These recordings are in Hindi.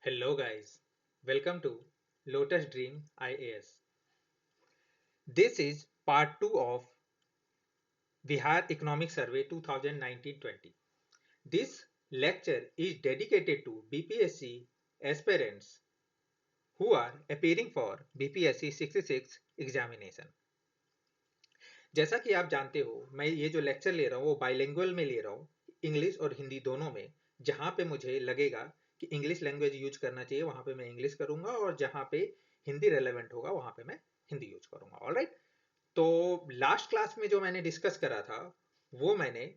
Hello guys, welcome to Lotus Dream IAS. This is part 2 of Bihar Economic Survey 2019-20. This lecture is dedicated to BPSC aspirants who are appearing for BPSC 66 examination. जैसा कि आप जानते हो, मैं ये जो लेक्चर ले रहा हूँ वो बाइलिंगुअल में ले रहा हूँ, इंग्लिश और हिंदी दोनों में। जहाँ पे मुझे लगेगा कि इंग्लिश लैंग्वेज यूज करना चाहिए वहाँ पे मैं इंग्लिश करूँगा, और जहाँ पे हिंदी रेलेवेंट होगा वहाँ पे मैं हिंदी यूज करूँगा। ऑलराइट, तो लास्ट क्लास में जो मैंने डिस्कस करा था वो मैंने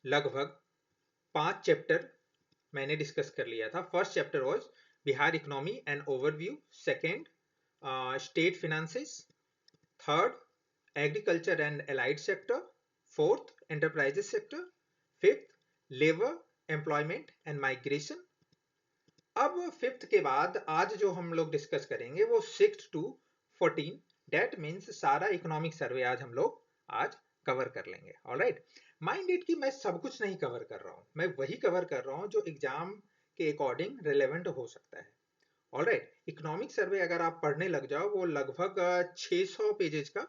लगभग 5 चैप्टर मैंने डिस्कस कर लिया था। First chapter was Bihar economy and overview, second state finances, third agriculture and allied sector, fourth enterprises sector, fifth labor employment and migration. अब फिफ्थ के बाद आज जो हम लोग डिस्कस करेंगे वो 6 to 14, डेट मीन्स सारा इकोनॉमिक सर्वे आज हम लोग आज कवर कर लेंगे। ऑलराइट, माइंडेड कि मैं सब कुछ नहीं कवर कर रहा हूं, मैं वही कवर कर रहा हूं जो एग्जाम के अकॉर्डिंग रिलेवेंट हो सकता है। ऑलराइट, इकोनॉमिक सर्वे अगर आप पढ़ने लग जाओ वो लगभग 600 पेजेज का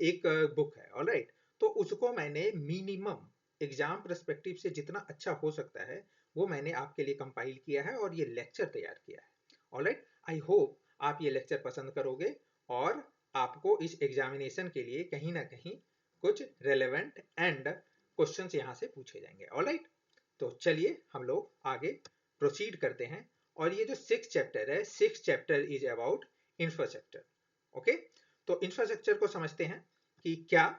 एक बुक है। ऑलराइट, तो उसको मैंने मिनिमम एग्जाम पर्सपेक्टिव से जितना अच्छा हो सकता है वो मैंने आपके लिए कंपाइल किया है और ये लेक्चर तैयार किया है। ऑलराइट, आई होप आप ये लेक्चर पसंद करोगे और आपको इस एग्जामिनेशन के लिए कहीं ना कहीं कुछ रेलेवेंट एंड क्वेश्चंस यहाँ से पूछे जाएंगे। ऑलराइट, तो चलिए हम लोग आगे प्रोसीड करते हैं। और ये जो 6 चैप्टर है, 6 chapter is about infrastructure. Okay, तो इंफ्रास्ट्रक्चर को समझते हैं कि क्या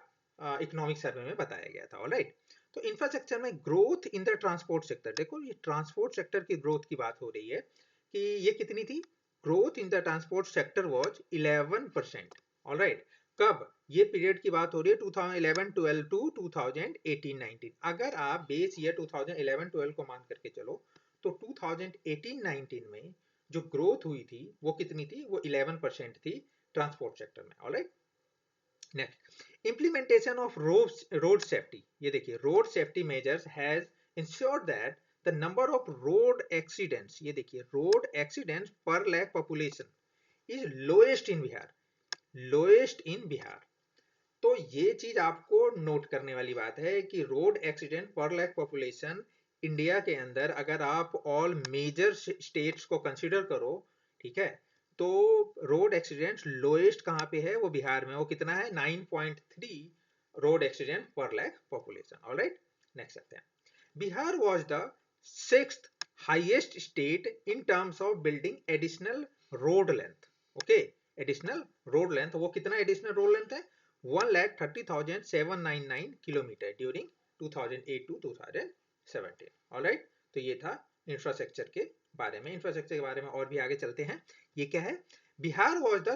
इकोनॉमिक सर्वे में बताया गया था। ऑलराइट, तो इंफ्रास्ट्रक्चर में growth in the transport sector, देखो ये ट्रांसपोर्ट सेक्टर की ग्रोथ की बात हो रही है कि ये कितनी थी। Growth in the transport sector was 11%। Alright, कब, ये पीरियड की बात हो रही है 2011-12 टू 2018-19। अगर आप बेस ईयर 2011-12 को मान करके चलो तो 2018-19 में जो ग्रोथ हुई थी वो कितनी थी, वो 11% थी ट्रांसपोर्ट सेक्टर में। Alright, next, implementation of road safety, ये देखिए road safety measures has insured that the number of road accidents, ये देखिए रोड एक्सीडेंट्स पर lakh population is lowest in Bihar, lowest in Bihar. तो ये चीज आपको नोट करने वाली बात है कि रोड एक्सीडेंट पर लाख पॉपुलेशन इंडिया के अंदर अगर आप ऑल मेजर स्टेट्स को कंसीडर करो, ठीक है, तो रोड एक्सीडेंट लोएस्ट कहां पे है, वो बिहार में। वो कितना है, 9.3 रोड एक्सीडेंट पर लाख पॉपुलेशन। ऑलराइट, नेक्स्ट आते हैं। Bihar was the 6th highest state in terms of building additional road length. Okay, additional road length, वो कितना एडिशनल रोड लेंथ है, 1,30,799 किलोमीटर ड्यूरिंग 2008 टू 2017। ऑलराइट, तो ये था इंफ्रास्ट्रक्चर के बारे में। इंफ्रास्ट्रक्चर के बारे में और भी आगे चलते हैं। ये क्या है, Bihar was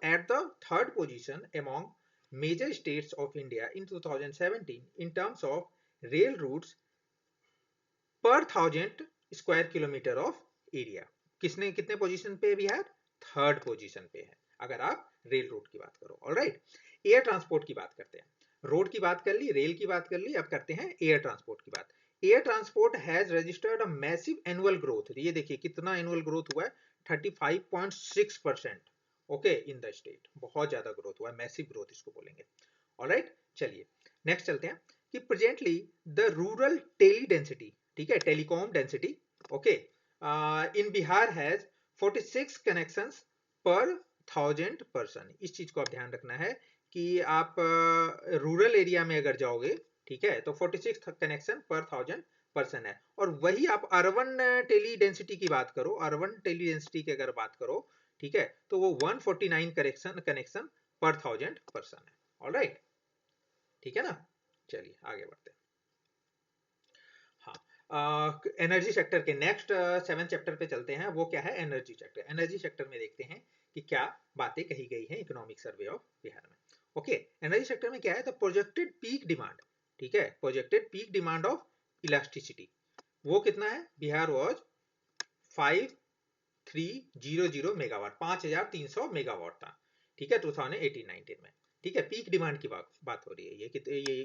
at the third position among major states of India in 2017 in terms of rail routes per 1000 square kilometre of area. किसने कितने पोजीशन पे है बिहार, थर्ड पोजीशन पे है अगर आप रेल रूट की बात करो। ऑलराइट, एयर ट्रांसपोर्ट की बात करते हैं। रोड की बात कर ली, रेल की बात कर ली, अब करते हैं एयर ट्रांसपोर्ट की बात। Air transport has registered a massive annual growth, ये देखिए कितना एनुअल ग्रोथ हुआ है, 35.6%। ओके, इन द स्टेट बहुत ज्यादा ग्रोथ हुआ है, मैसिव ग्रोथ इसको बोलेंगे। ऑलराइट, चलिए नेक्स्ट चलते हैं कि presently the rural tele density, ठीक है, telecom density, okay, in Bihar has 46 connections per 1000 person. इस चीज को आप ध्यान रखना है कि आप रूरल एरिया में अगर जाओगे, ठीक है, तो 46 कनेक्शन पर 1000 पर्सन है। और वही आप अर्बन टेली डेंसिटी की बात करो, अर्बन टेली डेंसिटी की अगर बात करो, ठीक है, तो वो 149 कनेक्शन पर 1000 पर्सन है। ऑलराइट, ठीक है ना, चलिए आगे बढ़ते हैं। हाँ, एनर्जी सेक्टर के नेक्स्ट 7 चैप्टर पे चलते हैं। वो क्या है, एनर्जी सेक्टर। एनर्जी सेक्टर में देखते हैं कि क्या बातें कही गई हैं इकोनॉमिक सर्वे ऑफ बिहार में। ओके, एनर्जी सेक्टर में क्या है, द प्रोजेक्टेड पीक डिमांड, ठीक है, projected peak demand of electricity वो कितना है, बिहार वाज 5300 मेगावाट, 5300 मेगावाट था, ठीक है, 2018-19 में। ठीक है, पीक डिमांड की बात हो रही है, ये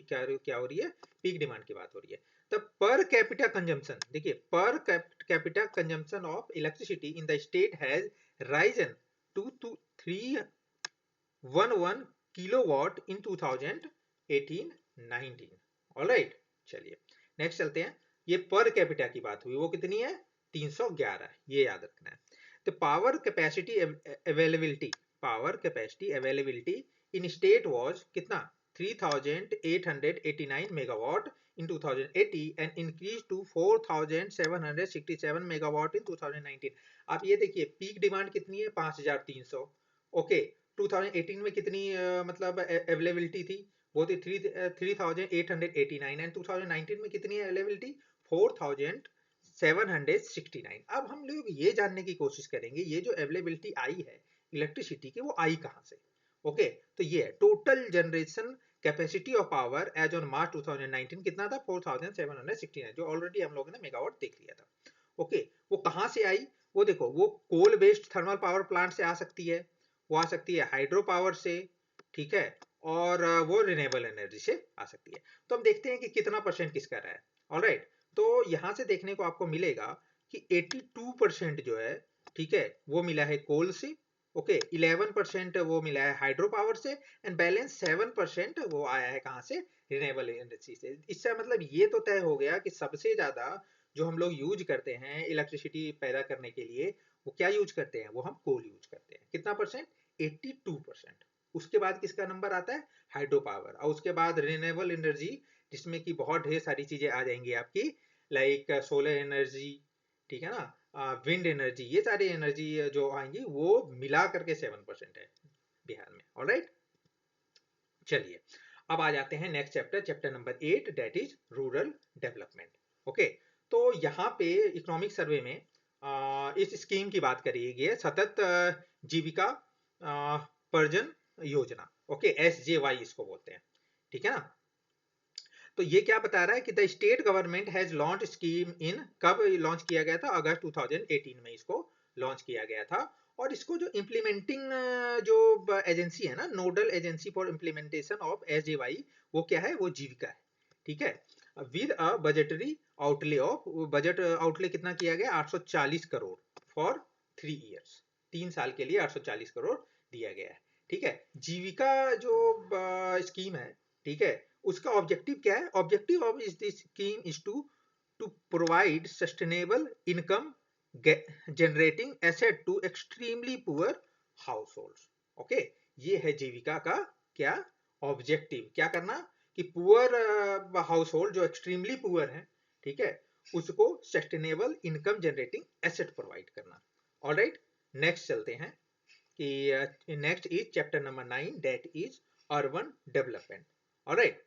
क्या हो रही है, पीक डिमांड की बात हो रही है। The the per capita consumption, देखिए per capita consumption of electricity in the state has risen to 311 kilowatt in 2018-19। Alright, चलिए नेक्स्ट चलते हैं। ये पर कैपिटा की बात हुई, वो कितनी है? 311, ये याद रखना है। तो power capacity availability, power capacity availability in state was कितना? 3889 megawatt in 2080 and increased to 4767 megawatt in 2019। आप ये देखिए पीक डिमांड कितनी है? 5300। ओके, 2018 में कितनी मतलब अवेलेबिलिटी थी? वो थी 3889 एंड 2019 में कितनी है अवेलेबिलिटी? 4769। अब हम लोग ये जानने की कोशिश करेंगे ये जो अवेलेबिलिटी आई है इलेक्ट्रिसिटी की, वो आई कहाँ से? ओके, तो ये है total generation capacity of power as on March 2019 कितना था? 4769, जो ऑलरेडी हम लोगों ने मेगावाट देख लिया था। ओके, वो कहाँ से आई? वो देखो, वो coal based thermal power plant से आ सकती है, वो आ सकती है हाइड्रो पावर से, ठीक है, और वो रिन्यूएबल एनर्जी से आ सकती है। तो हम देखते हैं कि कितना परसेंट किसका रहा है। ऑलराइट, तो यहां से देखने को आपको मिलेगा कि 82% जो है, ठीक है, वो मिला है कोल से। ओके, 11% वो मिला है हाइड्रो पावर से एंड बैलेंस 7% वो आया है कहां से? रिन्यूएबल एनर्जी से। इससे मतलब ये तो तय हो गया कि सबसे ज्यादा जो हम लोग यूज करते हैं इलेक्ट्रिसिटी पैदा करने के लिए, वो क्या यूज करते हैं? वो हम कोल यूज करते हैं। कितना परसेंट? 82%। उसके बाद किसका नंबर आता है? हाइड्रो पावर, और उसके बाद रिन्यूएबल एनर्जी, जिसमें कि बहुत ढेर सारी चीजें आ जाएंगी आपकी, लाइक सोलर एनर्जी, ठीक है ना, विंड एनर्जी, ये सारी एनर्जी जो आएंगी वो मिला करके 7% है बिहार में। ऑलराइट, चलिए अब आ जाते हैं next chapter, chapter number 8, that is rural development. Okay, तो यहाँ पे इकोनॉमिक सर्वे में इस स्कीम की बात करी गई है, सतत जीविका पर्जन योजना। ओके, SJY इसको बोलते हैं, ठीक है ना। तो ये क्या बता रहा है कि the state government has launch scheme in, कब लॉन्च किया गया था? अगस्त 2018 में इसको लॉन्च किया गया था। और इसको जो इम्प्लीमेंटिंग जो एजेंसी है ना, nodal agency for implementation of SJY, वो क्या है? वो जीविका है, ठीक है, with a budgetary outlay of, budget outlay कितना किया गया? 840 करोड़ फॉर 3 इयर्स, 3 साल के लिए 840 करोड़ दिया गया है, ठीक है। जीविका जो स्कीम है, ठीक है, उसका ऑब्जेक्टिव क्या है? ऑब्जेक्टिव ऑफ इस this scheme is to provide sustainable income generating asset to extremely poor household. Okay, ये है जीविका का क्या ऑब्जेक्टिव? क्या करना? कि पुअर हाउस होल्ड जो एक्सट्रीमली पुअर है, ठीक है, उसको sustainable income generating asset provide करना। ऑलराइट, नेक्स्ट चलते हैं कि next is chapter number 9, that is urban development. Alright,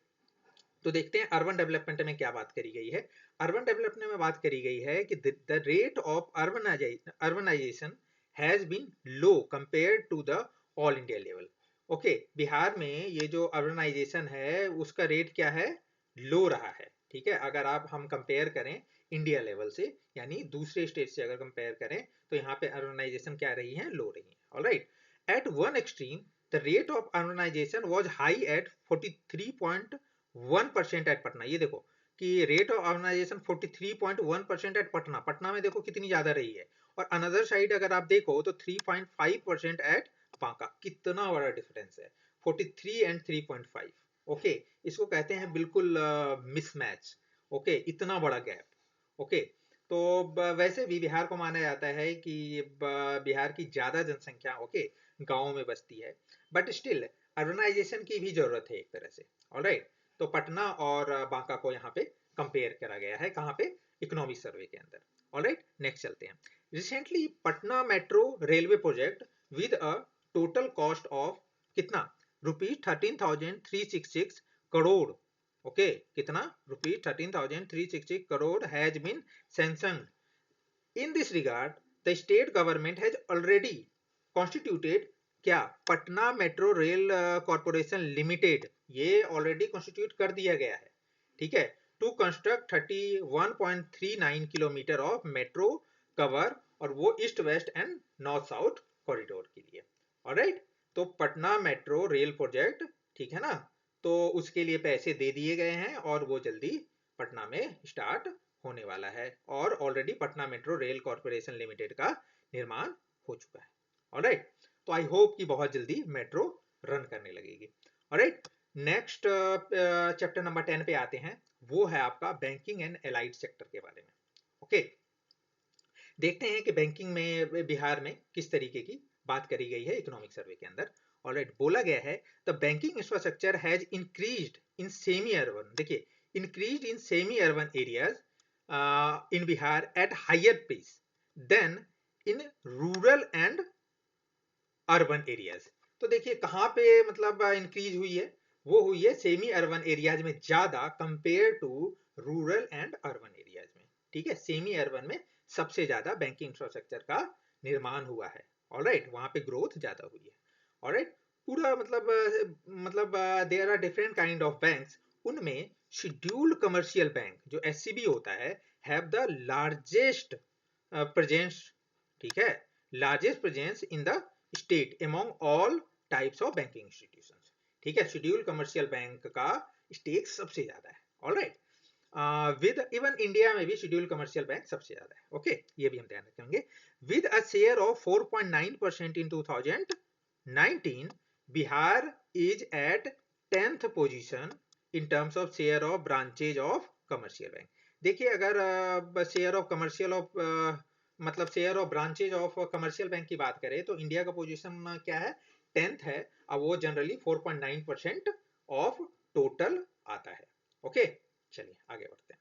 तो देखते हैं अर्बन डेवलपमेंट में क्या बात करी गई है। अर्बन डेवलपमेंट में बात करी गई है कि the rate of urbanization has been low compare to the all India level. Okay, Bihar में ये जो अर्बनाइजेशन है उसका रेट क्या है? लो रहा है, ठीक है। अगर आप हम कंपेयर करें इंडिया लेवल से, यानी दूसरे स्टेट से अगर कंपेयर करें, तो यहाँ पे अर्बनाइजेशन क्या रही है? लो रही है। Alright, at one extreme the rate of urbanization was high at 43.1% at Patna. ये देखो कि rate of urbanization 43.1% at Patna, Patna में देखो कितनी ज्यादा रही है। और अनदर साइड अगर आप देखो तो 3.5% एट बांका। कितना बड़ा डिफरेंस है, 43 एंड 3.5। ओके, इसको कहते हैं बिल्कुल मिसमैच। ओके, इतना बड़ा गैप। ओके, तो वैसे भी बिहार को माना जाता है कि बिहार की ज्यादा जनसंख्या, ओके, गांवों में बसती है, बट स्टिल अर्बनाइजेशन की भी जरूरत है एक तरह से। ऑलराइट, तो पटना और बांका को यहाँ पे कंपेयर करा गया है, कहाँ पे? इकोनॉमिक सर्वे के अंदर। ऑलराइट, नेक्स्ट चलते हैं। Recently Patna metro railway project with a total cost of कितना? ₹13,366 करोड़। ओके, कितना? ₹13,366 crore has been sanctioned. In this regard the state government has already constituted क्या? Patna metro rail corporation limited, ये ऑलरेडी कॉन्स्टिट्यूट कर दिया गया है, ठीक है, to construct 31.39 kilometre of metro cover, और वो east west and north south corridor के लिए। ऑलराइट, तो पटना मेट्रो रेल प्रोजेक्ट, ठीक है ना, तो उसके लिए पैसे दे दिए गए हैं और वो जल्दी पटना में स्टार्ट होने वाला है और already Patna metro rail corporation limited का निर्माण हो चुका है। ऑलराइट, तो आई होप कि बहुत जल्दी मेट्रो रन करने लगेगी। ऑलराइट, नेक्स्ट चैप्टर नंबर 10 पे आते हैं, वो है आपका बैंकिंग एंड एलाइड सेक्टर के बारे में। ओके, देखते हैं कि बैंकिंग में बिहार में किस तरीके की बात करी गई है इकोनॉमिक सर्वे के अंदर। ऑलराइट, बोला गया है the banking infrastructure has increased in semi urban, देखिए increased in semi urban areas in Bihar at higher pace than in rural and urban areas. तो देखिए कहाँ पे मतलब इंक्रीज हुई है, वो हुई है सेमी अर्बन एरियाज में ज्यादा compare to rural and urban areas में। ठीक है, सेमी अर्बन में सबसे ज्यादा बैंकिंग इंफ्रास्ट्रक्चर का निर्माण हुआ है। ऑलराइट, वहां पे ग्रोथ ज्यादा हुई है। ऑलराइट, पूरा मतलब there are different kind of banks, उनमें शेड्यूल्ड कमर्शियल बैंक जो एससीबी होता है हैव द लार्जेस्ट प्रेजेंस, ठीक है, largest presence in the state among all types of banking institutions। ठीक है, शेड्यूल कमर्शियल बैंक का स्टेक सबसे ज्यादा है। ऑलराइट, विद इवन इंडिया में भी शेड्यूल कमर्शियल बैंक सबसे ज्यादा है। ओके, ये भी हम ध्यान रखेंगे। With a share of 4.9% in 2019, Bihar is at 10th position in terms of share of branches of commercial bank. देखिए अगर शेयर ऑफ कमर्शियल ऑफ मतलब share of branches of commercial bank की बात करें तो इंडिया का पोजीशन क्या है, 10th है। अब वो जनरली 4.9% ऑफ टोटल आता है। ओके, चलिए आगे बढ़ते हैं।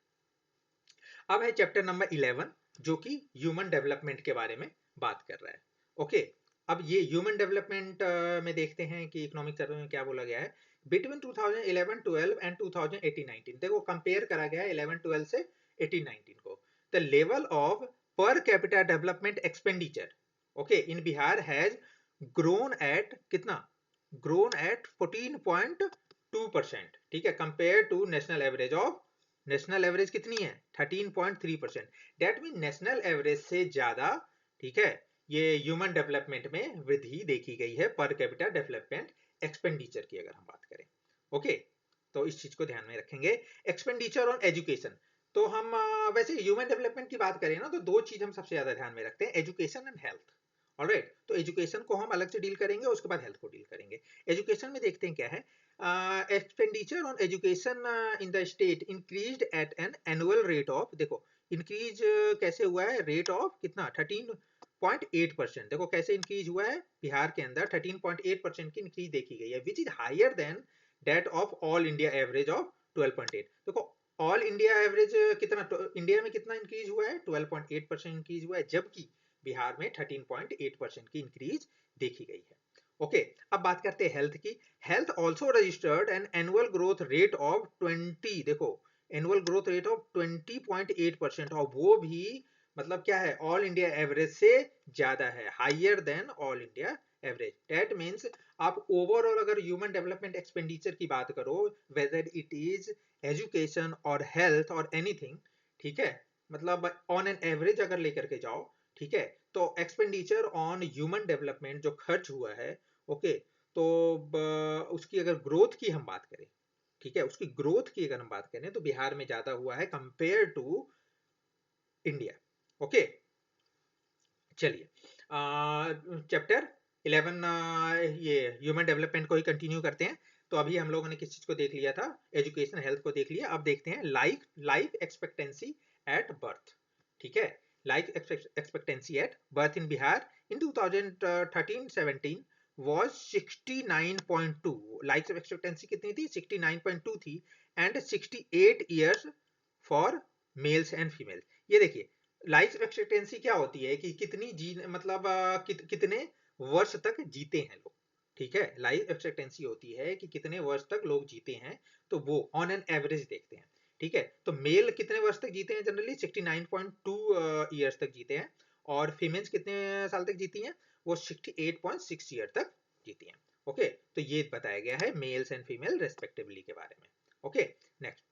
अब है चैप्टर नंबर 11 जो कि ह्यूमन डेवलपमेंट के बारे में बात कर रहा है। ओके, अब ये ह्यूमन डेवलपमेंट में देखते हैं कि इकोनॉमिक सर्वे में क्या बोला गया है। बिटवीन 2011-12 एंड 2018-19, देखो कंपेयर करा गया है 11-12 से 18-19 को। The level of per capita development expenditure okay in Bihar has grown at कितना, ग्रोन एट 14.2%। ठीक है, compare to national average of, national average कितनी है 13.3%। डेट मीन नेशनल एवरेज से ज्यादा, ठीक है, ये ह्यूमन डेवलपमेंट में वृद्धि देखी गई है पर कैपिटा डेवलपमेंट एक्सपेंडिचर की अगर हम बात करें। ओके, तो इस चीज को ध्यान में रखेंगे। एक्सपेंडिचर ऑन एजुकेशन, तो हम वैसे ह्यूमन डेवलपमेंट की बात करें ना तो दो चीज हम सबसे ज्यादा ध्यान में रखते हैं, एजुकेशन एंड हेल्थ। ऑलराइट, तो एजुकेशन को हम अलग से डील करेंगे, उसके बाद हेल्थ को डील करेंगे। एजुकेशन में देखते हैं क्या है, expenditure on education in the state increased at an annual rate of, देखो इंक्रीज कैसे हुआ है, रेट ऑफ कितना 13.8%। देखो कैसे इंक्रीज हुआ है, बिहार के अंदर 13.8% की इंक्रीज देखी गई है, which is higher than that of all India average of 12.8। देखो ऑल इंडिया एवरेज कितना, इंडिया में कितना इंक्रीज हुआ है 12.8% इंक्रीज हुआ है, जबकि बिहार में 13.8% की इंक्रीज देखी गई है। ओके, अब बात करते हैं हेल्थ की। Health also registered an annual growth rate of 20, देखो एनुअल ग्रोथ रेट ऑफ 20.8%, और वो भी मतलब क्या है, ऑल इंडिया एवरेज से ज्यादा है, higher than all India average. That means आप ओवरऑल अगर ह्यूमन डेवलपमेंट एक्सपेंडिचर की बात करो, वेदर इट इज एजुकेशन और हेल्थ और एनीथिंग, ठीक है, मतलब ऑन एन एवरेज अगर लेकर के जाओ, ठीक है, तो एक्सपेंडिचर ऑन ह्यूमन डेवलपमेंट जो खर्च हुआ है, ओके, तो उसकी अगर ग्रोथ की हम बात करें, ठीक है, उसकी ग्रोथ की अगर हम बात करें तो बिहार में ज्यादा हुआ है कंपेयर टू इंडिया। ओके, चलिए चैप्टर 11 ये ह्यूमन डेवलपमेंट को ही कंटिन्यू करते हैं। तो अभी हम लोगों ने किस चीज को देख लिया था, एजुकेशन हेल्थ को देख लिया। अब देखते हैं लाइफ एक्सपेक्टेंसी एट बर्थ। ठीक है, life expectancy at birth in Bihar in 2013-17 was 69.2, life expectancy कितनी थी 69.2 थी, and 68 years for mails and female. ये देखिए लाइफ एक्सपेक्टेंसी क्या होती है कि कितनी जी मतलब कितने वर्ष तक जीते हैं लोग। ठीक है, लाइफ एक्सपेक्टेंसी होती है कि कितने वर्ष तक लोग जीते हैं, तो वो ऑन एन एवरेज देखते हैं। ठीक है, तो मेल कितने वर्ष तक जीते हैं, जनरली 69.2 ईयर्स तक जीते हैं, और फीमेल्स कितने साल तक जीती हैं, वो 68.6 ईयर तक जीती हैं। ओके, तो ये बताया गया है मेल्स एंड फीमेल रेस्पेक्टिवली के बारे में। Okay, next,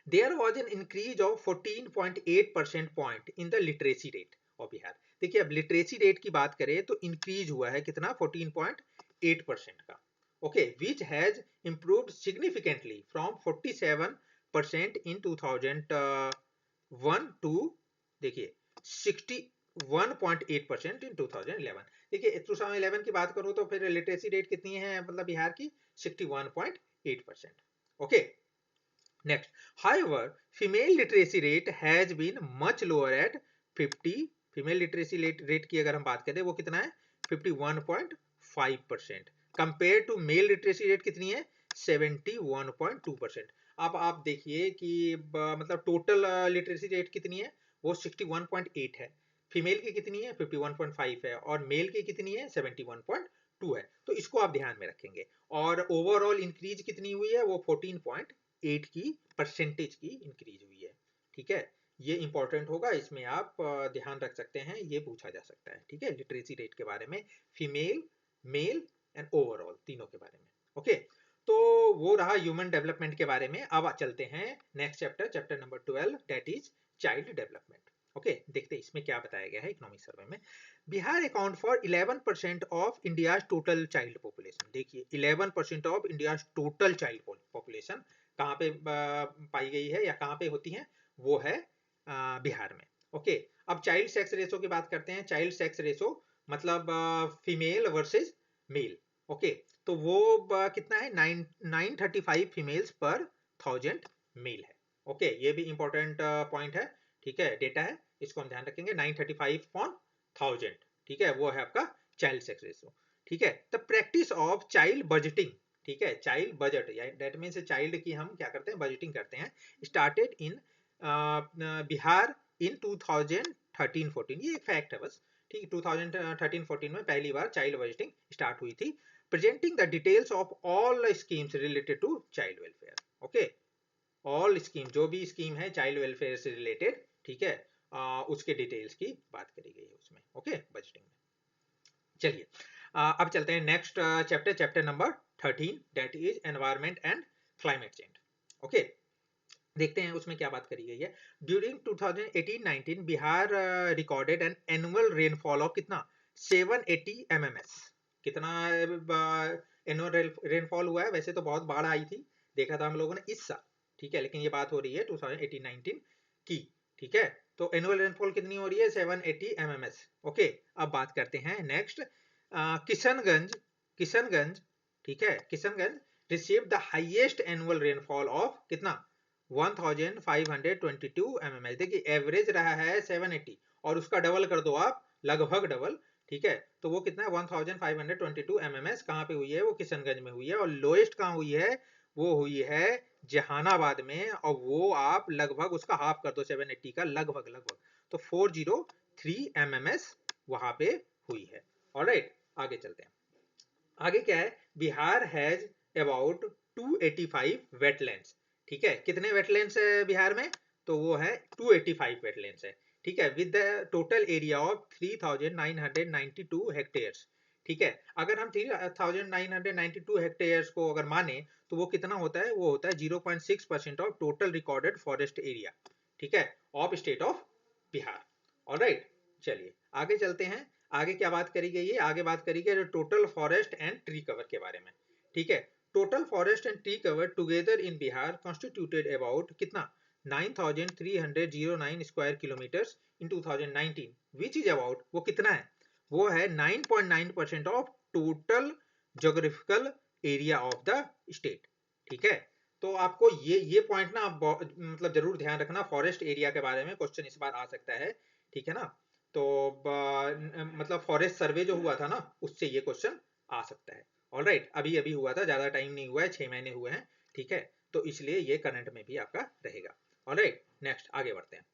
there was an increase of 14.8% point in the literacy rate of Bihar। देखिए अब लिटरेसी रेट की बात करें तो इंक्रीज हुआ है कितना 14.8% का। Okay, which has improved significantly from 47 61% in 2001 to देखिए 61.8% इन 2011। देखिए 2011 की बात करूं तो फिर लिटरेसी रेट कितनी है मतलब बिहार की 61.8%। Okay next, however female literacy rate has been much lower at 50। Female literacy rate की अगर हम बात करें वो कितना है 51.5% compare to male literacy rate कितनी है 71.2%। अब आप देखिए कि मतलब टोटल लिटरेसी रेट कितनी है वो 61.8 है, फीमेल की कितनी है 51.5 है और मेल की कितनी है 71.2 है। तो इसको आप ध्यान में रखेंगे। और ओवरऑल इंक्रीज कितनी हुई है वो 14.8 की परसेंटेज की इंक्रीज हुई है। ठीक है, ये इंपॉर्टेंट होगा, इसमें आप ध्यान रख सकते हैं, ये पूछा जा सकता है। ठीक है, लिटरेसी रेट के बारे में, फीमेल, मेल एंड ओवरऑल तीनों के बारे में। ओके, तो वो रहा ह्यूमन डेवलपमेंट के बारे में। अब चलते हैं next chapter, chapter number 12, that is child development. Okay, देखते हैं इसमें क्या बताया गया है इकोनॉमिक सर्वे में। Bihar account for 11% of India total child population. देखिए 11% of India total child population कहाँ पे पाई गई है या कहाँ पे होती है, वो है बिहार में। ओके, अब चाइल्ड सेक्स रेशो की बात करते हैं। चाइल्ड सेक्स रेशो मतलब फीमेल वर्सेस मेल। ओके, तो वो कितना है 935 फीमेल्स पर 1000 मेल है। ओके, ये भी इंपॉर्टेंट पॉइंट है। ठीक है, डेटा है, इसको हम ध्यान रखेंगे। 935 ऑन 1000, ठीक है, वो है आपका चाइल्ड सेक्स रेशो। ठीक है, the practice of child budgeting, ठीक है, child budget that means child की हम क्या करते हैं बजटिंग करते हैं, स्टार्टेड इन बिहार इन 2013-14। ये एक फैक्ट है बस। ठीक, 2013-14 में पहली बार चाइल्ड बजटिंग स्टार्ट हुई थी। Presenting the details of all schemes related to child welfare. Okay, all scheme, जो भी स्कीम है चाइल्ड वेलफेयर से रिलेटेड, ठीक है, उसके डिटेल्स की बात करी गई है उसमें। ओके, बजटिंग में। चलिए अब चलते हैं next chapter, chapter number 13, that is environment and climate change. Okay, देखते हैं उसमें क्या बात करी गई है। During 2018-19 Bihar recorded an annual rainfall of कितना 780 एमएमएस। कितना एनुअल रेनफॉल हुआ है, वैसे तो बहुत बाढ़ आई थी, देखा था हम लोगों ने इस साल। ठीक है, लेकिन ये बात हो रही है 2018-19 की। ठीक है, तो एनुअल रेनफॉल कितनी हो रही है 780 एमएमएस। ओके, अब बात करते हैं नेक्स्ट, किशनगंज, किशनगंज, ठीक है, Kishanganj receive the highest annual rainfall of कितना 1522 एमएमएस। देखिए एवरेज रहा है 780 और उसका डबल कर दो आप, लगभग डबल। ठीक है, तो वो कितना है 1522 एमएमएस। कहाँ पे हुई है वो किशनगंज में हुई है। और लोएस्ट कहाँ हुई है वो हुई है जहानाबाद में, और वो आप लगभग उसका हाफ कर दो 780 का, लगभग लगभग, तो 403 एमएमएस वहां पे हुई है। ऑलराइट, आगे चलते हैं। आगे क्या है, बिहार हैज अबाउट 285 वेटलैंड्स। ठीक है, कितने वेटलैंड्स है बिहार में, तो वो है 285 वेटलैंड्स है। ठीक है, with the total area of 3992 hectares. ठीक है, अगर हम 3992 हेक्टेयर्स को अगर माने तो वो कितना होता है, वो होता है 0.6% of total recorded forest area. ठीक है, of state of Bihar. Alright, चलिए आगे चलते हैं। आगे क्या बात करी गई है, आगे बात करी गई है total forest and tree cover के बारे में। ठीक है, total forest and tree cover together in Bihar constituted about कितना 9309 square kilometres in 2019, which is about, वो कितना है, वो है 9.9% of total geographical area of the state. ठीक है, तो आपको ये पॉइंट ना मतलब जरूर ध्यान रखना, फॉरेस्ट एरिया के बारे में क्वेश्चन इस बार आ सकता है। ठीक है ना, तो मतलब फॉरेस्ट सर्वे जो हुआ था ना उससे ये क्वेश्चन आ सकता है। ऑलराइट, अभी अभी हुआ था, ज्यादा टाइम नहीं हुआ है, 6 महीने हुए हैं। ठीक है, तो इसलिए ये करंट में भी आपका रहेगा। ऑलराइट, नेक्स्ट आगे बढ़ते हैं।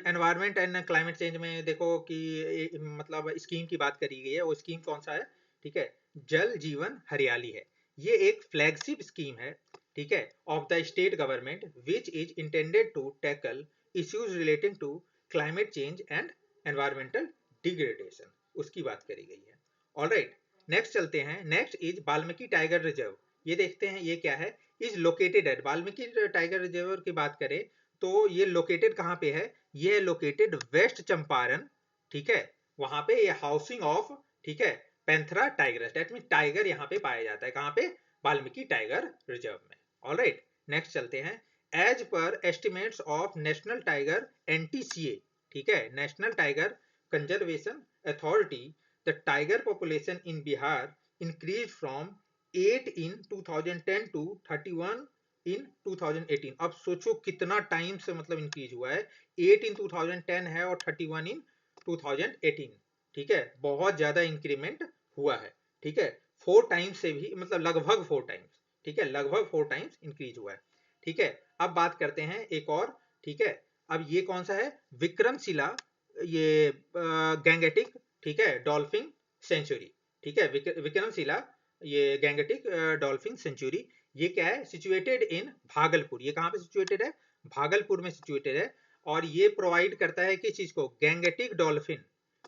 एनवायरमेंट एंड क्लाइमेट चेंज में देखो कि मतलब स्कीम की बात करी गई है, वो स्कीम कौन सा है, ठीक है, जल जीवन हरियाली है। ये एक फ्लैगशिप स्कीम है, ठीक है, of the state government which is intended to tackle issues relating to climate change and environmental degradation, उसकी बात करी गई है। ऑलराइट, नेक्स्ट चलते हैं। Next is Valmiki tiger reserve. ये देखते हैं ये क्या है, is located at, Valmiki tiger reserve की बात करें तो ये लोकेटेड कहाँ पे है, ये लोकेटेड वेस्ट चंपारण। ठीक है, वहां पे ये हाउसिंग ऑफ, ठीक है, panthera tiger, that mean tiger यहाँ पे पाया जाता है, कहाँ पे, वाल्मीकि टाइगर रिजर्व में। ऑलराइट, नेक्स्ट चलते हैं। As per estimates of national tiger NTCA, ठीक है, national tiger conservation authority, the tiger population in Bihar increase from 8 in 2010 to 31 in 2018। अब सोचो कितना टाइम से मतलब इंक्रीज हुआ है, 8 इन 2010 है और 31 इन 2018, ठीक है, बहुत ज्यादा इंक्रीमेंट हुआ है, ठीक है, 4 टाइम्स से भी मतलब लगभग 4 टाइम्स, ठीक है, लगभग 4 टाइम्स इंक्रीज हुआ है, ठीक है। अब बात करते हैं एक और, ठीक है, अब ये कौन सा है, विक्रमशिला, ये गैंगेटिक, ठीक है, डॉल्फिन सेंचुरी, ठीक है, विक्रमशिला ये गैंगेटिक डॉल्फिन सेंचुरी, ये क्या है, सिचुएटेड इन भागलपुर। ये कहाँ पे सिचुएटेड है, भागलपुर में सिचुएटेड है। और ये प्रोवाइड करता है किस चीज को, गैंगेटिक डॉल्फिन,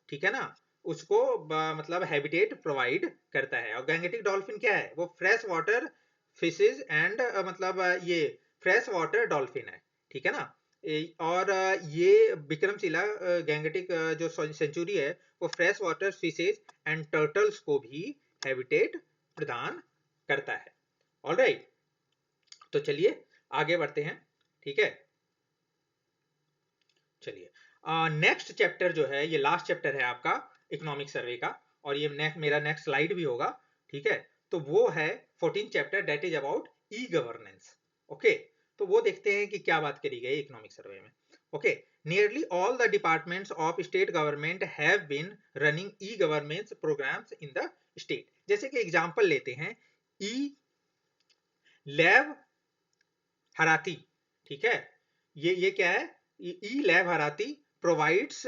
ठीक है ना, उसको मतलब हैबिटेट प्रोवाइड करता है। और गैंगेटिक डॉल्फिन क्या है, वो फ्रेश वाटर फिशेज एंड मतलब ये फ्रेश वाटर डॉल्फिन है, ठीक है ना। और ये विक्रमशिला गैंगेटिक जो सेंचुरी है वो fresh water fishes and turtles को भी हैबिटेट प्रदान करता है। ऑलराइट, तो चलिए आगे बढ़ते हैं, ठीक है। चलिए नेक्स्ट चैप्टर जो है, ये लास्ट चैप्टर है आपका इकोनॉमिक सर्वे का, और ये मेरा नेक्स्ट स्लाइड भी होगा, ठीक है। तो वो है 14 chapter, that is about e governance. Okay, तो वो देखते हैं कि क्या बात करी गई इकोनॉमिक सर्वे में। Okay, nearly all the departments of state government have been running e governance programs in the state. जैसे कि एग्जांपल लेते हैं, ई लैब हराती, ठीक है, ये क्या है, e Labharthi provides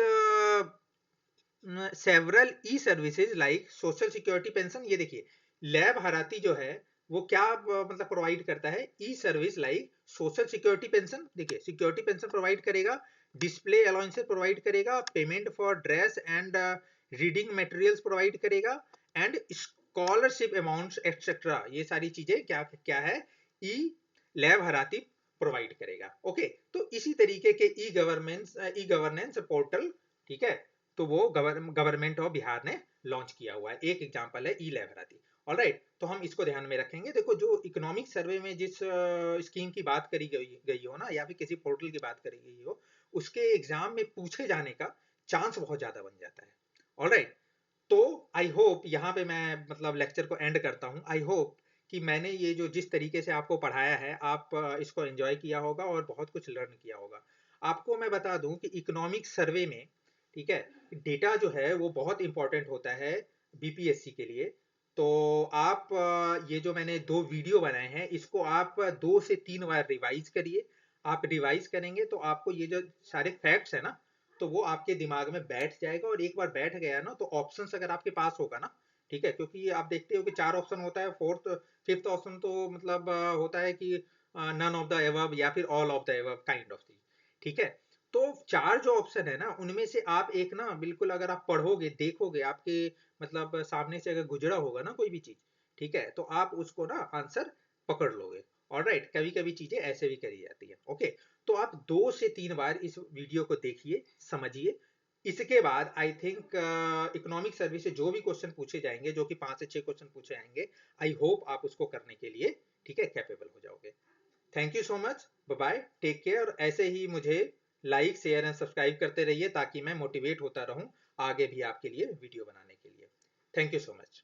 several e services like social security pension. ये देखिए, लैब हराती जो है वो क्या मतलब प्रोवाइड करता है, e service like social security pension, देखिए सिक्योरिटी पेंशन प्रोवाइड करेगा, डिस्प्ले अलाउंसेस प्रोवाइड करेगा, payment for dress and reading materials provide करेगा, एंड स्कॉलरशिप अमाउंट्स एक्सेट्रा। ये सारी चीजें क्या क्या है, ई लैब हराती प्रोवाइड करेगा। ओके, तो इसी तरीके के ई गवर्नेंस पोर्टल, ठीक है, तो वो गवर्नमेंट ऑफ बिहार ने लॉन्च किया हुआ है। एक एग्जांपल है ई लैब हराती। ऑलराइट, तो हम इसको ध्यान में रखेंगे। देखो, जो इकोनॉमिक सर्वे में जिस स्कीम की बात करी गई हो ना, या फिर किसी पोर्टल की बात करी गई हो, उसके एग्जाम में पूछे जाने का चांस बहुत ज्यादा बन जाता है। ऑलराइट, तो आई होप यहाँ पे मैं मतलब लेक्चर को एंड करता हूँ। आई होप कि मैंने ये जो जिस तरीके से आपको पढ़ाया है, आप इसको एंजॉय किया होगा और बहुत कुछ लर्न किया होगा। आपको मैं बता दूं कि इकोनॉमिक सर्वे में, ठीक है, डेटा जो है वो बहुत इंपॉर्टेंट होता है BPSC के लिए। तो आप ये जो मैंने 2 वीडियो बनाए हैं, इसको आप 2 से 3 बार रिवाइज करिए। आप रिवाइज करेंगे तो आपको ये जो सारे फैक्ट्स है ना, तो वो आपके दिमाग में बैठ जाएगा। और एक बार बैठ गया ना, तो ऑप्शंस अगर आपके पास होगा ना, ठीक है, क्योंकि आप देखते हो कि 4 ऑप्शन होता है, फोर्थ फिफ्थ ऑप्शन तो मतलब होता है कि नन ऑफ द एबव या फिर all of the above kind of thing, ठीक है। तो 4 जो ऑप्शन है ना, उनमें से आप एक ना बिल्कुल अगर आप पढ़ोगे, देखोगे, आपके मतलब सामने से अगर गुजरा होगा ना कोई भी चीज, ठीक है, तो आप उसको ना आंसर पकड़ लोगे। ऑलराइट, कभी कभी चीजें ऐसे भी करी जाती है। ओके, तो आप 2 से 3 बार इस वीडियो को देखिए, समझिए। इसके बाद आई थिंक इकोनॉमिक सर्विस से जो भी क्वेश्चन पूछे जाएंगे, जो कि 5 से 6 क्वेश्चन पूछे जाएंगे, आई होप आप उसको करने के लिए, ठीक है, कैपेबल हो जाओगे। Thank you so much, bye bye, take care. और ऐसे ही मुझे लाइक शेयर एंड सब्सक्राइब करते रहिए, ताकि मैं मोटिवेट होता रहूं आगे भी आपके लिए वीडियो बनाने के लिए। Thank you so much.